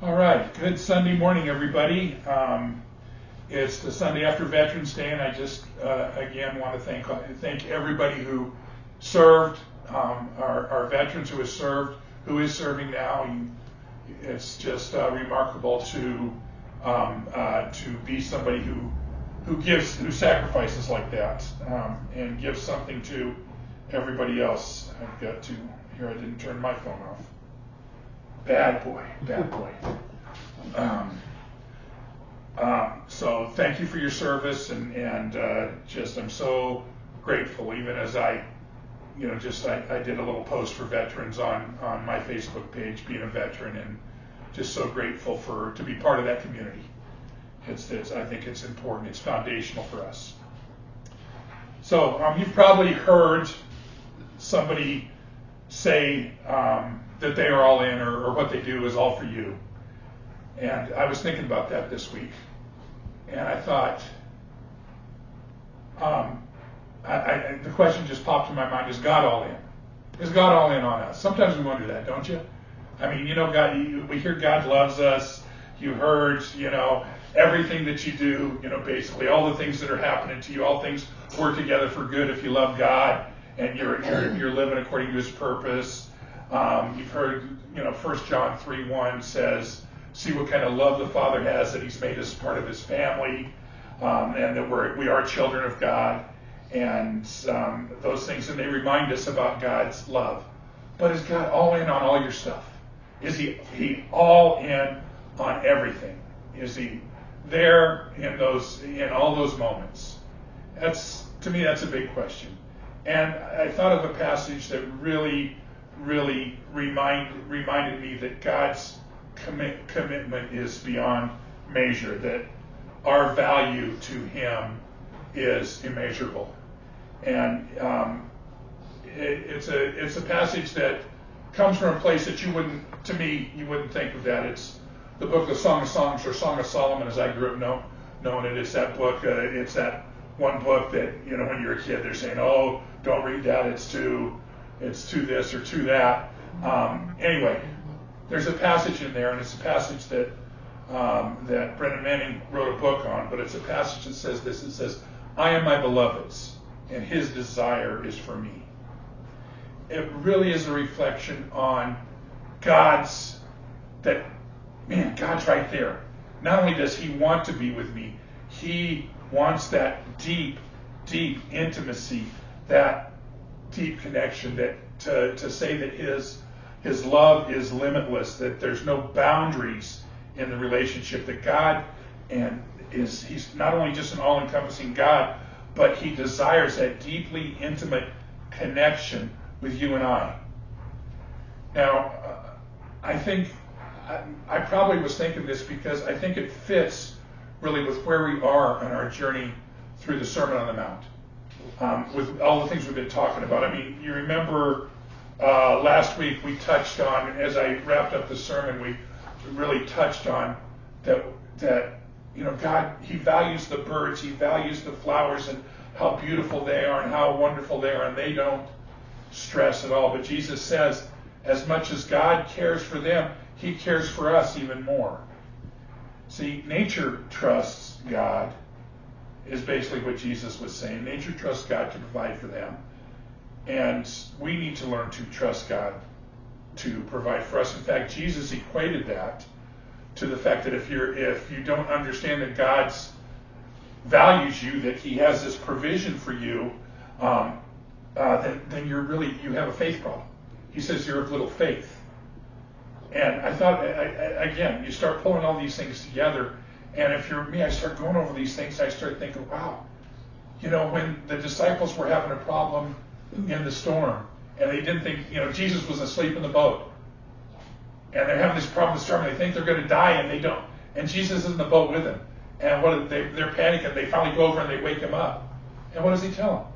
All right, good Sunday morning, everybody. It's the Sunday after Veterans Day, and I just again want to thank everybody who served, our veterans who has served, who is serving now. It's just remarkable to be somebody who sacrifices like that and gives something to everybody else. I've got to here. I didn't turn my phone off. Bad boy. So thank you for your service, and just I'm so grateful. Even as I did a little post for veterans on my Facebook page, being a veteran, and just so grateful to be part of that community. I think it's important. It's foundational for us. So you've probably heard somebody say that they are all in, or what they do is all for you. And I was thinking about that this week, and I thought, the question just popped in my mind: is God all in? Is God all in on us? Sometimes we wonder that, don't you? I mean, God. We hear God loves us. You heard, everything that you do. Basically all the things that are happening to you. All things work together for good if you love God and you're living according to His purpose. You've heard, 1 John 3:1 says, see what kind of love the Father has, that He's made us part of His family, and that we are children of God, and those things, and they remind us about God's love. But is God all in on all your stuff? Is He all in on everything? Is He there in all those moments? To me, that's a big question. And I thought of a passage that really reminded me that God's commitment is beyond measure, that our value to Him is immeasurable. And it's a passage that comes from a place that you wouldn't think of that. It's the book of Song of Songs, or Song of Solomon, as I grew up knowing it. It's that book. It's that one book that when you're a kid, they're saying, "Oh, don't read that. It's too this or too that." Anyway, there's a passage in there, and it's a passage that Brennan Manning wrote a book on. But it's a passage that says this. It says, "I am my beloved's, and His desire is for me." It really is a reflection on God's right there. Not only does He want to be with me, He wants that deep intimacy, that deep connection, that to say that His love is limitless, that there's no boundaries in the relationship, that God He's not only just an all-encompassing God, but He desires that deeply intimate connection with you and I. Now, I think I probably was thinking this because I think it fits really with where we are on our journey through the Sermon on the Mount, with all the things we've been talking about. I mean, you remember last week we touched on, as I wrapped up the sermon, we really touched on that God, He values the birds, He values the flowers, and how beautiful they are and how wonderful they are, and they don't stress at all. But Jesus says, as much as God cares for them, He cares for us even more. See, nature trusts God, is basically what Jesus was saying. Nature trusts God to provide for them. And we need to learn to trust God to provide for us. In fact, Jesus equated that to the fact that if you don't understand that God values you, that He has this provision for you, then you have a faith problem. He says you're of little faith. And I thought, again, you start pulling all these things together, and if you're me, I start going over these things, I start thinking, wow, when the disciples were having a problem in the storm, and they didn't think, Jesus was asleep in the boat, and they're having this problem in the storm, and they think they're going to die, and they don't, and Jesus is in the boat with them, and they're panicking, they finally go over and they wake him up, and what does He tell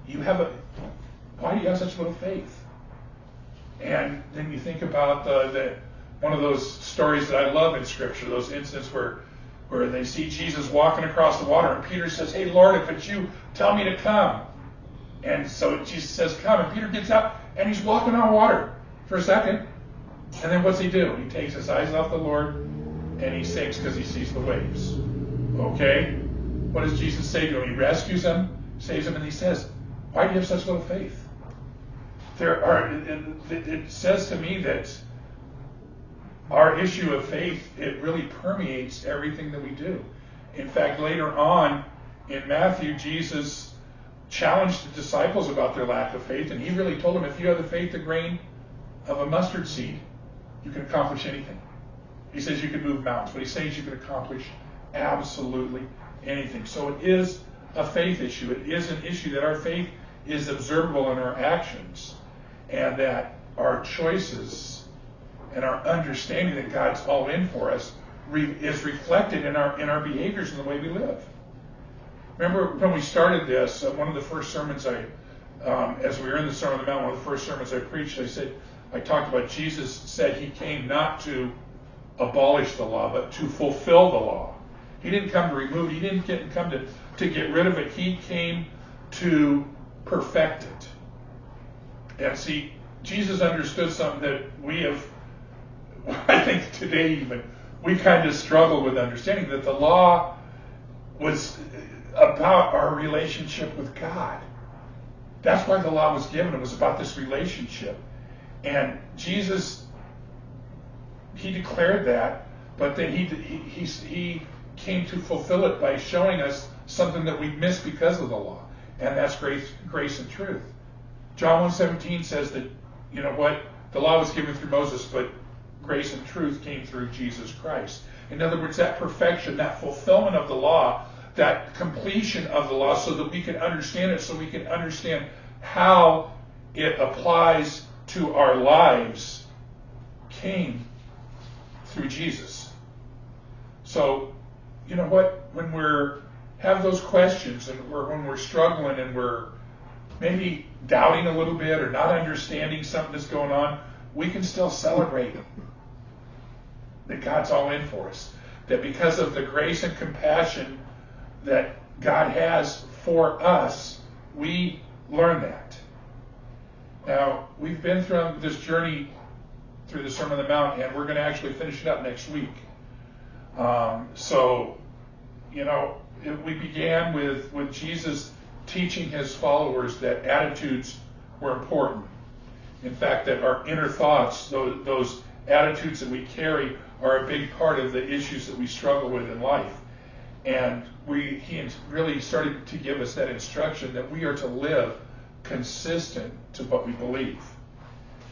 them? Why do you have such little faith? And then you think about one of those stories that I love in Scripture, those incidents where they see Jesus walking across the water, and Peter says, "Hey, Lord, if it's you, tell me to come." And so Jesus says, "Come." And Peter gets up, and he's walking on water for a second. And then what's he do? He takes his eyes off the Lord and he sinks because he sees the waves. Okay? What does Jesus say to him? He rescues him, saves him, and he says, why do you have such little faith? It says to me that our issue of faith, it really permeates everything that we do. In fact, later on in Matthew, Jesus challenged the disciples about their lack of faith, and he really told them, if you have the faith, the grain of a mustard seed, you can accomplish anything. He says you can move mountains, but he says you can accomplish absolutely anything. So it is a faith issue. It is an issue that our faith is observable in our actions, and that our choices and our understanding that God's all in for us is reflected in our behaviors and the way we live. Remember when we started this, one of the first sermons as we were in the Sermon on the Mount, one of the first sermons I preached, I talked about Jesus said he came not to abolish the law, but to fulfill the law. He didn't come to remove it. He didn't come to get rid of it. He came to perfect it. And see, Jesus understood something that we have, I think today even, we kind of struggle with understanding, that the law was about our relationship with God. That's why the law was given. It was about this relationship. And Jesus, he declared that, but then he came to fulfill it by showing us something that we missed because of the law, and that's grace and truth. John 1:17 says that, you know what, the law was given through Moses, but grace and truth came through Jesus Christ. In other words, that perfection, that fulfillment of the law, that completion of the law, so that we can understand it, so we can understand how it applies to our lives, came through Jesus. So, you know what, when we have those questions, and when we're struggling and we're maybe doubting a little bit or not understanding something that's going on, we can still celebrate that God's all in for us. That because of the grace and compassion that God has for us, we learn that. Now, we've been through this journey through the Sermon on the Mount, and we're going to actually finish it up next week. So, you know, we began with Jesus teaching his followers that attitudes were important. In fact, that our inner thoughts, those attitudes that we carry, are a big part of the issues that we struggle with in life. And he really started to give us that instruction that we are to live consistent to what we believe.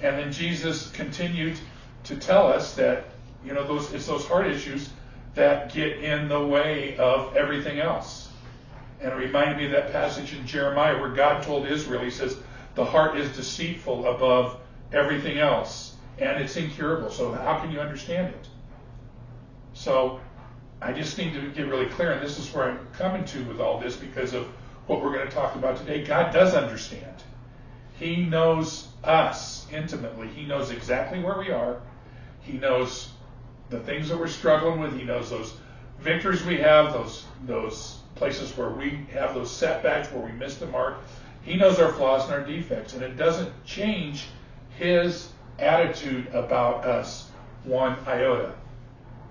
And then Jesus continued to tell us that, you know, it's those heart issues that get in the way of everything else. And it reminded me of that passage in Jeremiah where God told Israel, he says, the heart is deceitful above everything else, and it's incurable. So how can you understand it? So I just need to get really clear, and this is where I'm coming to with all this because of what we're going to talk about today. God does understand. He knows us intimately. He knows exactly where we are. He knows the things that we're struggling with. He knows those victories we have, those places where we have those setbacks, where we miss the mark. He knows our flaws and our defects, and it doesn't change his attitude about us one iota.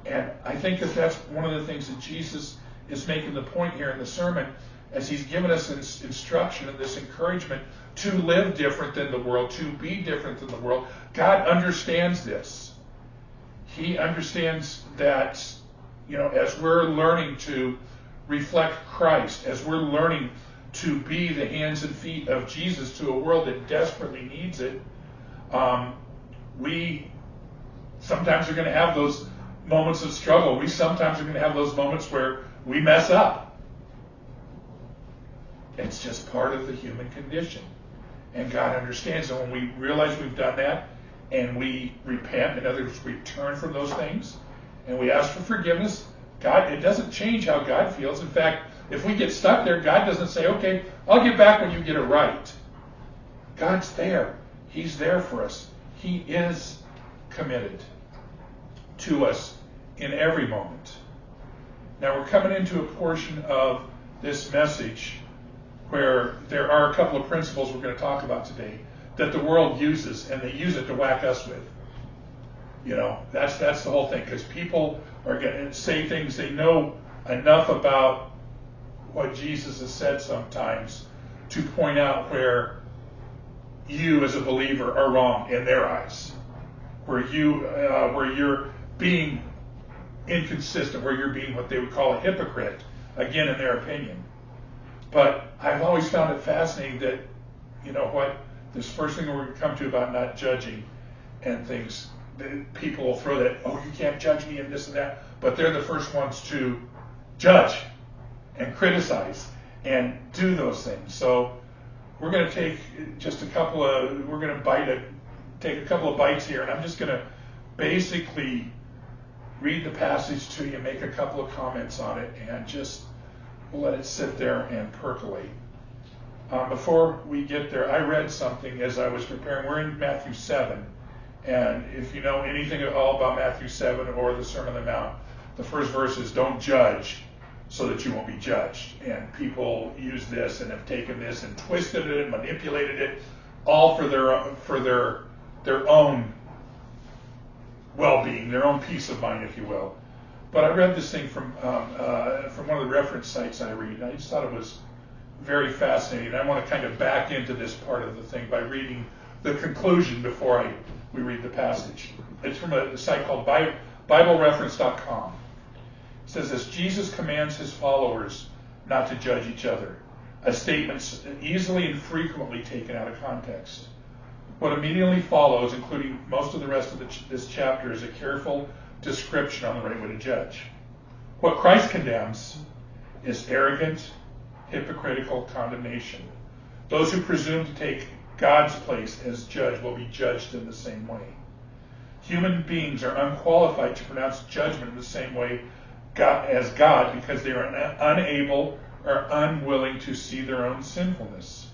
And I think that that's one of the things that Jesus is making the point here in the sermon, as he's given us instruction and this encouragement to live different than the world, to be different than the world. God understands this. He understands that, you know, as we're learning to reflect Christ, as we're learning to be the hands and feet of Jesus to a world that desperately needs it, we sometimes are going to have those moments of struggle. We sometimes are going to have those moments where we mess up. It's just part of the human condition. And God understands. And when we realize we've done that and we repent, in other words, we turn from those things and we ask for forgiveness, God, it doesn't change how God feels. In fact, if we get stuck there, God doesn't say, okay, I'll get back when you get it right. God's there. He's there for us. He is committed to us in every moment. Now we're coming into a portion of this message where there are a couple of principles we're going to talk about today that the world uses, and they use it to whack us with. That's the whole thing, because people are going to say things, they know enough about what Jesus has said sometimes to point out where you as a believer are wrong in their eyes, where you're being inconsistent, where you're being what they would call a hypocrite, again in their opinion. But I've always found it fascinating that, this first thing we're going to come to about not judging and things, people will throw that, oh, you can't judge me and this and that, but they're the first ones to judge and criticize and do those things. So we're going to take just take a couple of bites here, and I'm just going to basically read the passage to you, make a couple of comments on it, and just let it sit there and percolate. Before we get there, I read something as I was preparing. We're in Matthew 7, and if you know anything at all about Matthew 7 or the Sermon on the Mount, the first verse is, don't judge so that you won't be judged. And people use this and have taken this and twisted it and manipulated it, all for their own well-being, their own peace of mind, if you will. But I read this thing from one of the reference sites I read, and I just thought it was very fascinating. I want to kind of back into this part of the thing by reading the conclusion before we read the passage. It's from a site called BibleReference.com. It says this: Jesus commands his followers not to judge each other, a statement easily and frequently taken out of context. What immediately follows, including most of the rest of this chapter, is a careful description on the right way to judge. What Christ condemns is arrogant, hypocritical condemnation. Those who presume to take God's place as judge will be judged in the same way. Human beings are unqualified to pronounce judgment in the same way as God, because they are unable or unwilling to see their own sinfulness.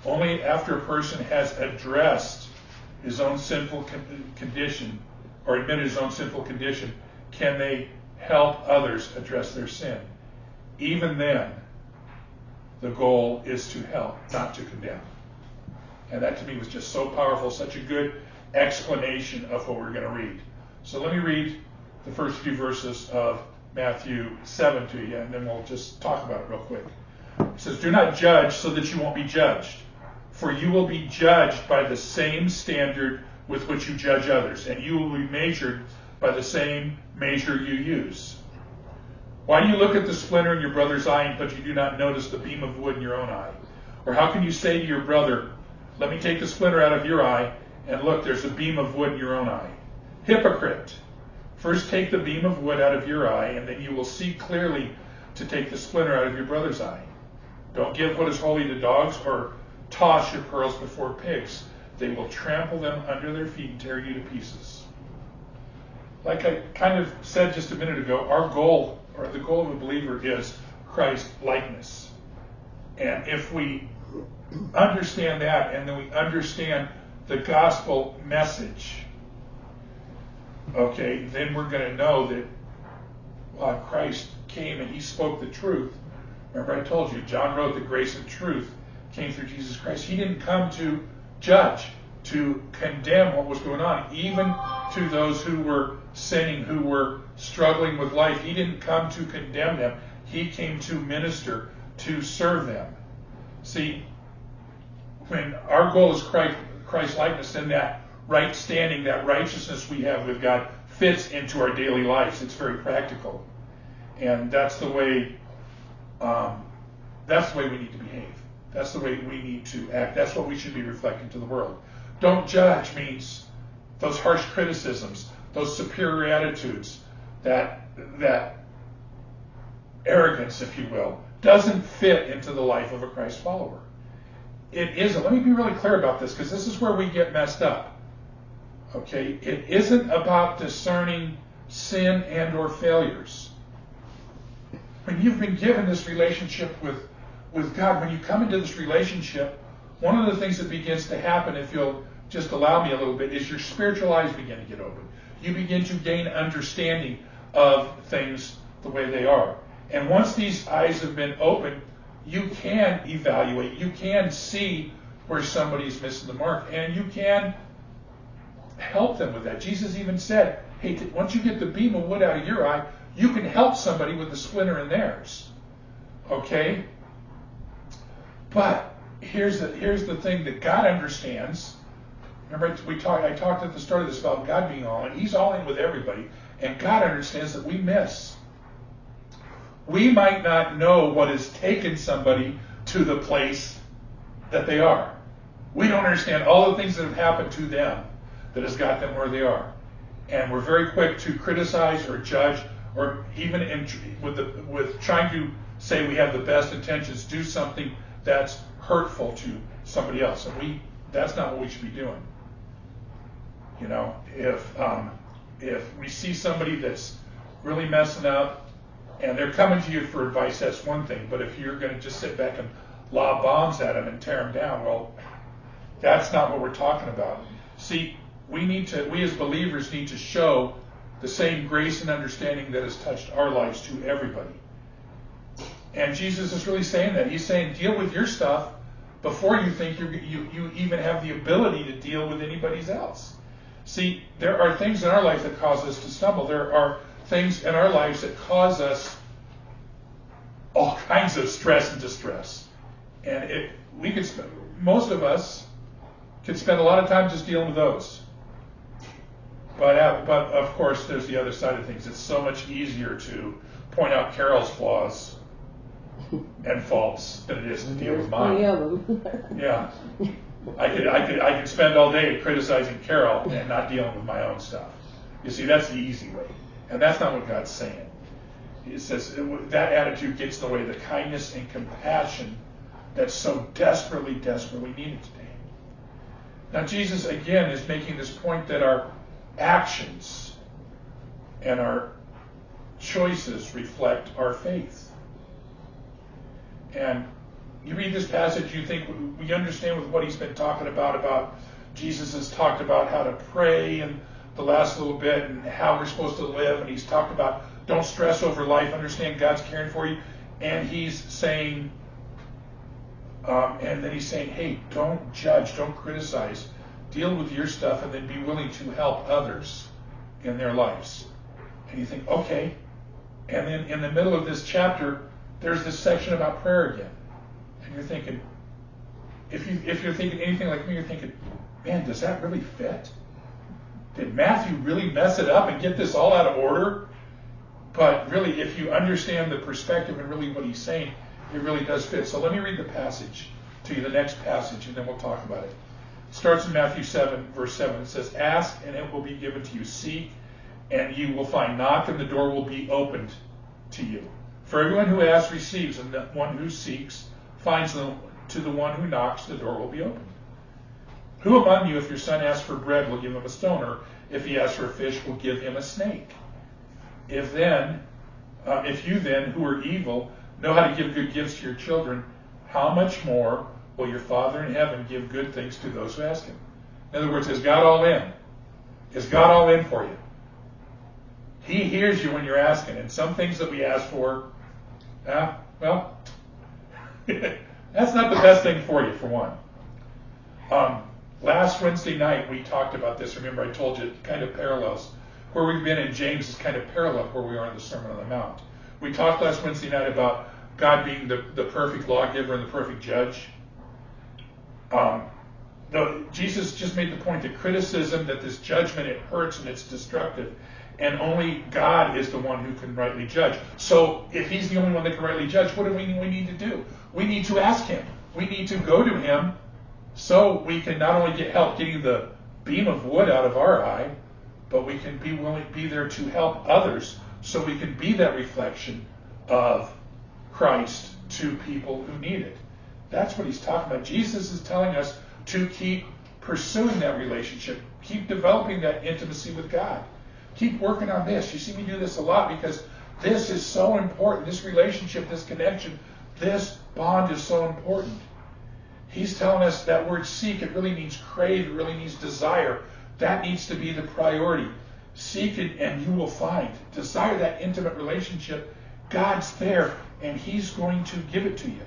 Only after a person has addressed his own sinful condition, or admitted his own sinful condition, can they help others address their sin. Even then, the goal is to help, not to condemn. And that to me was just so powerful, such a good explanation of what we're going to read. So let me read the first few verses of Matthew 7 to you, and then we'll just talk about it real quick. It says, do not judge so that you won't be judged, for you will be judged by the same standard with which you judge others, and you will be measured by the same measure you use. Why do you look at the splinter in your brother's eye, but you do not notice the beam of wood in your own eye? Or how can you say to your brother, let me take the splinter out of your eye, and look, there's a beam of wood in your own eye? Hypocrite! First take the beam of wood out of your eye, and then you will see clearly to take the splinter out of your brother's eye. Don't give what is holy to dogs, or toss your pearls before pigs. They will trample them under their feet and tear you to pieces. Like I kind of said just a minute ago, our goal, or the goal of a believer, is Christ-likeness. And if we understand that, and then we understand the gospel message, okay, then we're going to know that Christ came and he spoke the truth. Remember I told you, John wrote that grace and truth came through Jesus Christ. He didn't come to judge, to condemn what was going on, even to those who were sinning, who were struggling with life. He didn't come to condemn them. He came to minister, to serve them. See, when our goal is Christ-likeness, then that right standing, that righteousness we have with God fits into our daily lives. It's very practical. And that's the way we need to behave. That's the way we need to act. That's what we should be reflecting to the world. Don't judge means those harsh criticisms, those superior attitudes, that arrogance, if you will, doesn't fit into the life of a Christ follower. It isn't. Let me be really clear about this, because this is where we get messed up. Okay? It isn't about discerning sin and or failures. When you've been given this relationship with God, when you come into this relationship, one of the things that begins to happen, if you'll just allow me a little bit, is your spiritual eyes begin to get open. You begin to gain understanding of things the way they are. And once these eyes have been opened, you can evaluate, you can see where somebody's missing the mark, and you can help them with that. Jesus even said, hey, once you get the beam of wood out of your eye, you can help somebody with the splinter in theirs. Okay? But here's the thing that God understands. Remember, I talked at the start of this about God being all in. He's all in with everybody. And God understands that we miss. We might not know what has taken somebody to the place that they are. We don't understand all the things that have happened to them that has got them where they are. And we're very quick to criticize or judge, or even with trying to say we have the best intentions, do something that's hurtful to somebody else. And that's not what we should be doing. You know, if we see somebody that's really messing up and they're coming to you for advice, that's one thing. But if you're going to just sit back and lob bombs at them and tear them down, well, that's not what we're talking about. See, we as believers need to show the same grace and understanding that has touched our lives to everybody. And Jesus is really saying that. He's saying, deal with your stuff before you think you even have the ability to deal with anybody's else. See, there are things in our life that cause us to stumble. There are things in our lives that cause us all kinds of stress and distress. And most of us could spend a lot of time just dealing with those. But of course, there's the other side of things. It's so much easier to point out Carol's flaws and faults than it is to deal with mine. Yeah, I could spend all day criticizing Carol and not dealing with my own stuff. You see, that's the easy way, and that's not what God's saying. It says that attitude gets in the way of the kindness and compassion that's so desperately, desperately needed today. Now, Jesus again is making this point that our actions and our choices reflect our faith. And you read this passage, you think we understand with what he's been talking about Jesus has talked about how to pray and the last little bit and how we're supposed to live, and he's talked about don't stress over life, understand God's caring for you, and he's saying hey, don't judge, don't criticize, deal with your stuff, and then be willing to help others in their lives. And you think, okay. And then in the middle of this chapter, there's this section about prayer again. And you're thinking, if you're thinking anything like me, you're thinking, man, does that really fit? Did Matthew really mess it up and get this all out of order? But really, if you understand the perspective and really what he's saying, it really does fit. So let me read the passage to you, the next passage, and then we'll talk about it. It starts in Matthew 7, verse 7. It says, ask, and it will be given to you. Seek, and you will find. Knock, and the door will be opened to you. For everyone who asks receives, and the one who seeks finds. To the one who knocks, the door will be opened. Who among you, if your son asks for bread, will give him a stone, or if he asks for a fish, will give him a snake? If you then, who are evil, know how to give good gifts to your children, how much more will your Father in heaven give good things to those who ask him? In other words, is God all in? Is God all in for you? He hears you when you're asking. And some things that we ask for, well, that's not the best thing for you, for one. Last Wednesday night, we talked about this. Remember, I told you it kind of parallels. Where we've been in James is kind of parallel where we are in the Sermon on the Mount. We talked last Wednesday night about God being the perfect lawgiver and the perfect judge. Jesus just made the point that criticism, that this judgment, it hurts and it's destructive. And only God is the one who can rightly judge. So if he's the only one that can rightly judge, what do we need to do? We need to ask him. We need to go to him so we can not only get help getting the beam of wood out of our eye, but we can be willing to be there to help others so we can be that reflection of Christ to people who need it. That's what he's talking about. Jesus is telling us to keep pursuing that relationship, keep developing that intimacy with God. Keep working on this. You see me do this a lot because this is so important. This relationship, this connection, this bond is so important. He's telling us that word seek, it really means crave, it really means desire. That needs to be the priority. Seek it and you will find. Desire that intimate relationship. God's there and he's going to give it to you.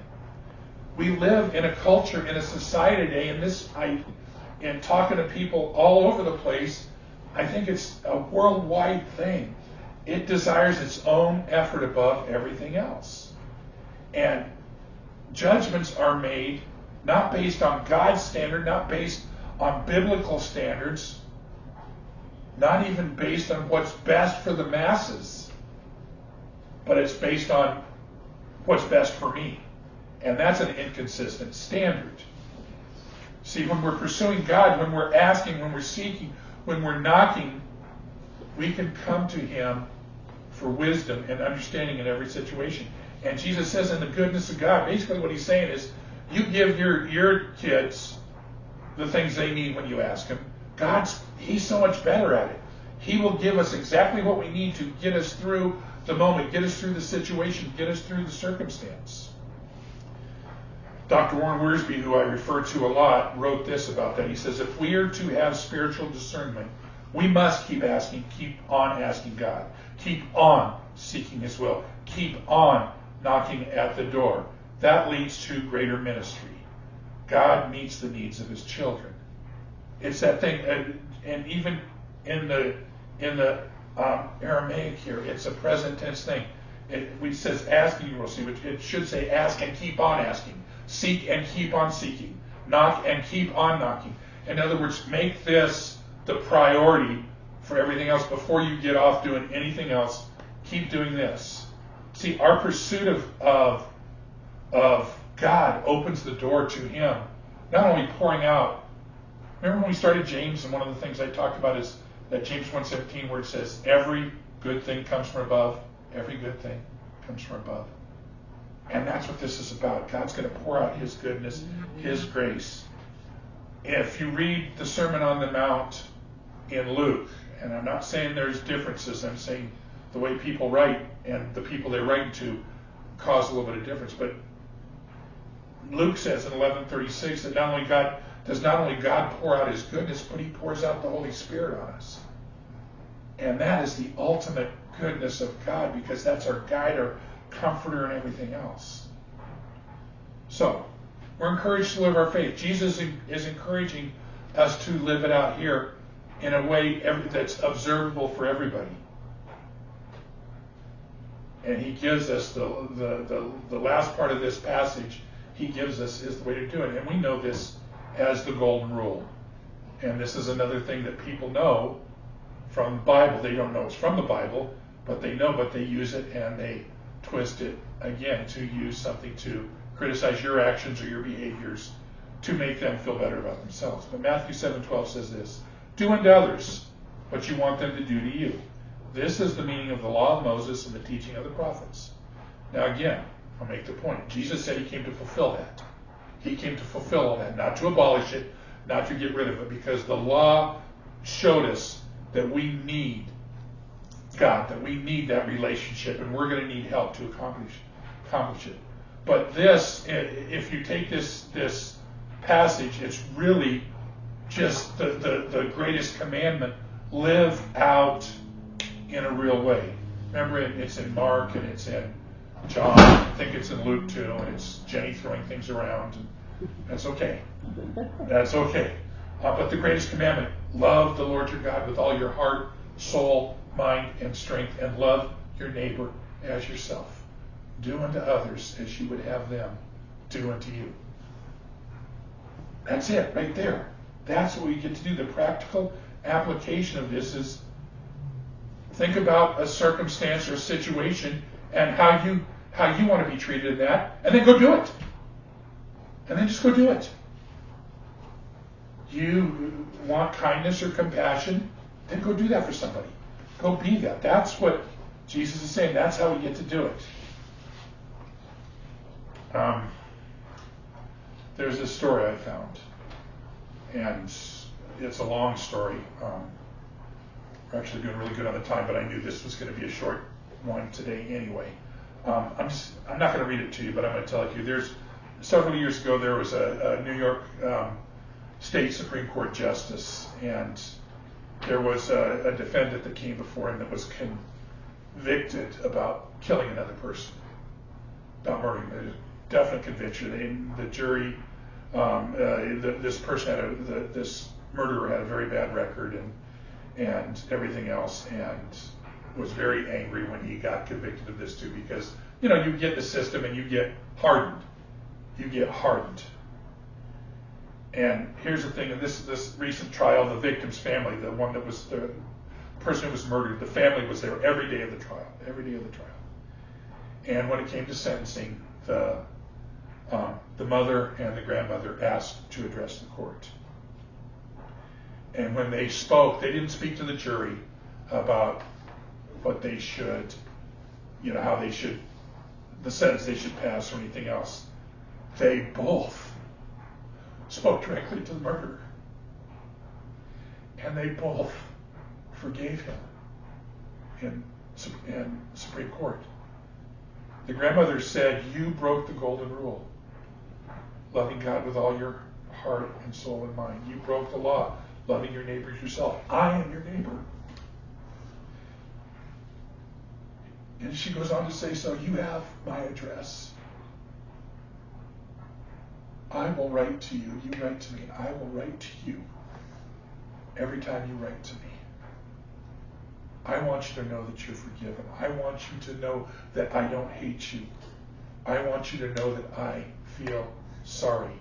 We live in a culture, in a society today, and this in talking to people all over the place, I think it's a worldwide thing. It desires its own effort above everything else. And judgments are made not based on God's standard, not based on biblical standards, not even based on what's best for the masses, but it's based on what's best for me. And that's an inconsistent standard. See, when we're pursuing God, when we're asking, when we're seeking, when we're knocking, we can come to Him for wisdom and understanding in every situation. And Jesus says in the goodness of God, basically what He's saying is, you give your kids the things they need when you ask Him. He's so much better at it. He will give us exactly what we need to get us through the moment, get us through the situation, get us through the circumstance. Dr. Warren Wiersbe, who I refer to a lot, wrote this about that. He says, if we are to have spiritual discernment, we must keep on asking God. Keep on seeking His will. Keep on knocking at the door. That leads to greater ministry. God meets the needs of His children. It's that thing, and even in the Aramaic here, it's a present tense thing. It says asking, you will see, which it should say ask and keep on asking. Seek and keep on seeking. Knock and keep on knocking. In other words, make this the priority for everything else before you get off doing anything else. Keep doing this. See, our pursuit of God opens the door to Him, not only pouring out. Remember when we started James, and one of the things I talked about is that James 1:17, where it says, every good thing comes from above. Every good thing comes from above. And that's what this is about. God's going to pour out His goodness, His grace. If you read the Sermon on the Mount in Luke, and I'm not saying there's differences, I'm saying the way people write and the people they write to cause a little bit of difference. But Luke says in 11:36 that not only God pour out His goodness, but He pours out the Holy Spirit on us. And that is the ultimate goodness of God, because that's our guide, our comforter, and everything else. So, we're encouraged to live our faith. Jesus is encouraging us to live it out here in a way that's observable for everybody. And He gives us the last part of this passage, He gives us is the way to do it. And we know this as the golden rule. And this is another thing that people know from the Bible. They don't know it's from the Bible, but they know, but they use it and they twist it again to use something to criticize your actions or your behaviors to make them feel better about themselves. But Matthew 7:12 says this, do unto others what you want them to do to you. This is the meaning of the law of Moses and the teaching of the prophets. Now again, I'll make the point. Jesus said He came to fulfill that. He came to fulfill all that, not to abolish it, not to get rid of it, because the law showed us that we need God, that we need that relationship, and we're going to need help to accomplish it. But this, if you take this passage, it's really just the greatest commandment. Live out in a real way. Remember, it's in Mark and it's in John. I think it's in Luke too, and it's Jenny throwing things around. And that's okay. That's okay. But the greatest commandment, love the Lord your God with all your heart, soul, mind, and strength, and love your neighbor as yourself. Do unto others as you would have them do unto you. That's it, right there. That's what we get to do. The practical application of this is think about a circumstance or a situation and how you want to be treated in that, and then go do it. And then just go do it. You want kindness or compassion, then go do that for somebody. Go be that. That's what Jesus is saying. That's how we get to do it. There's this story I found, and it's a long story. We're actually doing really good on the time, but I knew this was going to be a short one today anyway. I'm not going to read it to you, but I'm going to tell it to you. There's several years ago there was a New York State Supreme Court justice, and there was a defendant that came before him that was convicted about killing another person, about murdering. There's a definite conviction. The jury This person this murderer had a very bad record and everything else, and was very angry when he got convicted of this too, because you get in the system and you get hardened. You get hardened. And here's the thing: in this recent trial, the victim's family, the one that was the person who was murdered, the family was there every day of the trial. Every day of the trial. And when it came to sentencing, the mother and the grandmother asked to address the court. And when they spoke, they didn't speak to the jury about what they should, how they should, the sentence they should pass or anything else. They both spoke directly to the murderer. And they both forgave him in Supreme Court. The grandmother said, "You broke the golden rule, loving God with all your heart and soul and mind. You broke the law, loving your neighbor as yourself. I am your neighbor." And she goes on to say, "So you have my address. I will write to you. You write to me. I will write to you every time you write to me. I want you to know that you're forgiven. I want you to know that I don't hate you. I want you to know that I feel sorry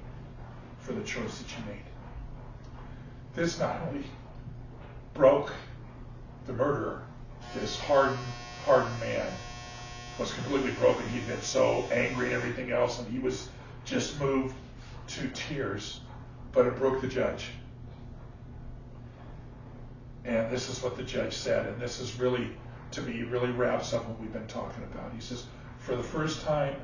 for the choice that you made." This not only broke the murderer, this hardened man was completely broken. He'd been so angry and everything else, and he was just moved to tears, but it broke the judge. And this is what the judge said, and this is really, to me, really wraps up what we've been talking about. He says, "For the first time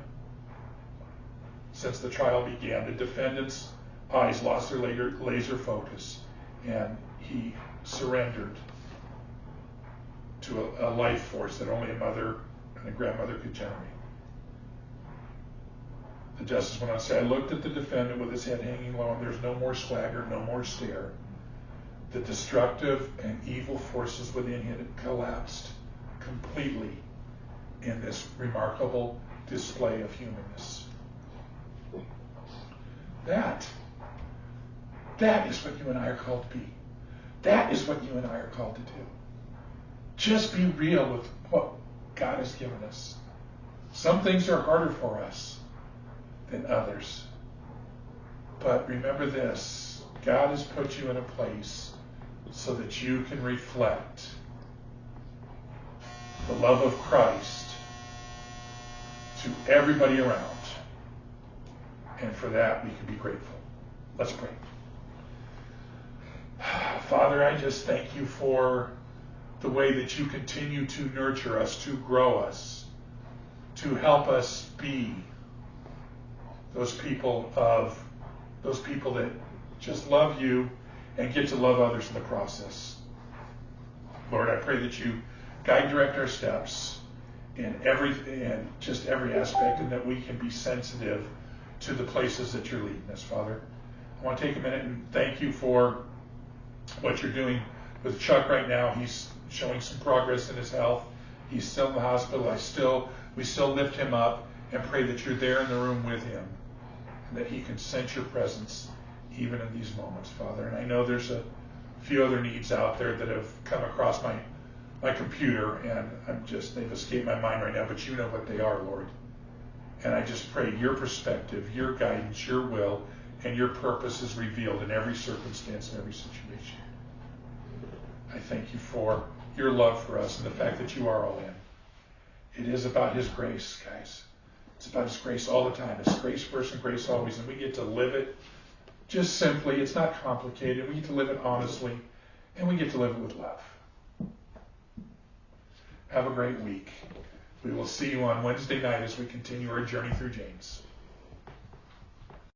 since the trial began, the defendant's eyes lost their laser focus, and he surrendered to a life force that only a mother and a grandmother could generate." The justice went on to say, "I looked at the defendant with his head hanging low, and there's no more swagger, no more stare. The destructive and evil forces within him had collapsed completely in this remarkable display of humanness." That is what you and I are called to be. That is what you and I are called to do. Just be real with what God has given us. Some things are harder for us than others. But remember this: God has put you in a place so that you can reflect the love of Christ to everybody around. And for that, we can be grateful. Let's pray. Father, I just thank you for the way that you continue to nurture us, to grow us, to help us be those people that just love you and get to love others in the process. Lord, I pray that you guide, direct our steps in every aspect, and that we can be sensitive to the places that you're leading us, Father. I want to take a minute and thank you for what you're doing with Chuck right now. He's showing some progress in his health. He's still in the hospital. We still lift him up and pray that you're there in the room with him, and that he can sense your presence even in these moments, Father. And I know there's a few other needs out there that have come across my computer, and they've escaped my mind right now, but you know what they are, Lord. And I just pray your perspective, your guidance, your will, and your purpose is revealed in every circumstance and every situation. I thank you for your love for us and the fact that you are all in. It is about his grace, guys. It's about his grace all the time. It's grace first and grace always. And we get to live it just simply. It's not complicated. We get to live it honestly. And we get to live it with love. Have a great week. We will see you on Wednesday night as we continue our journey through James.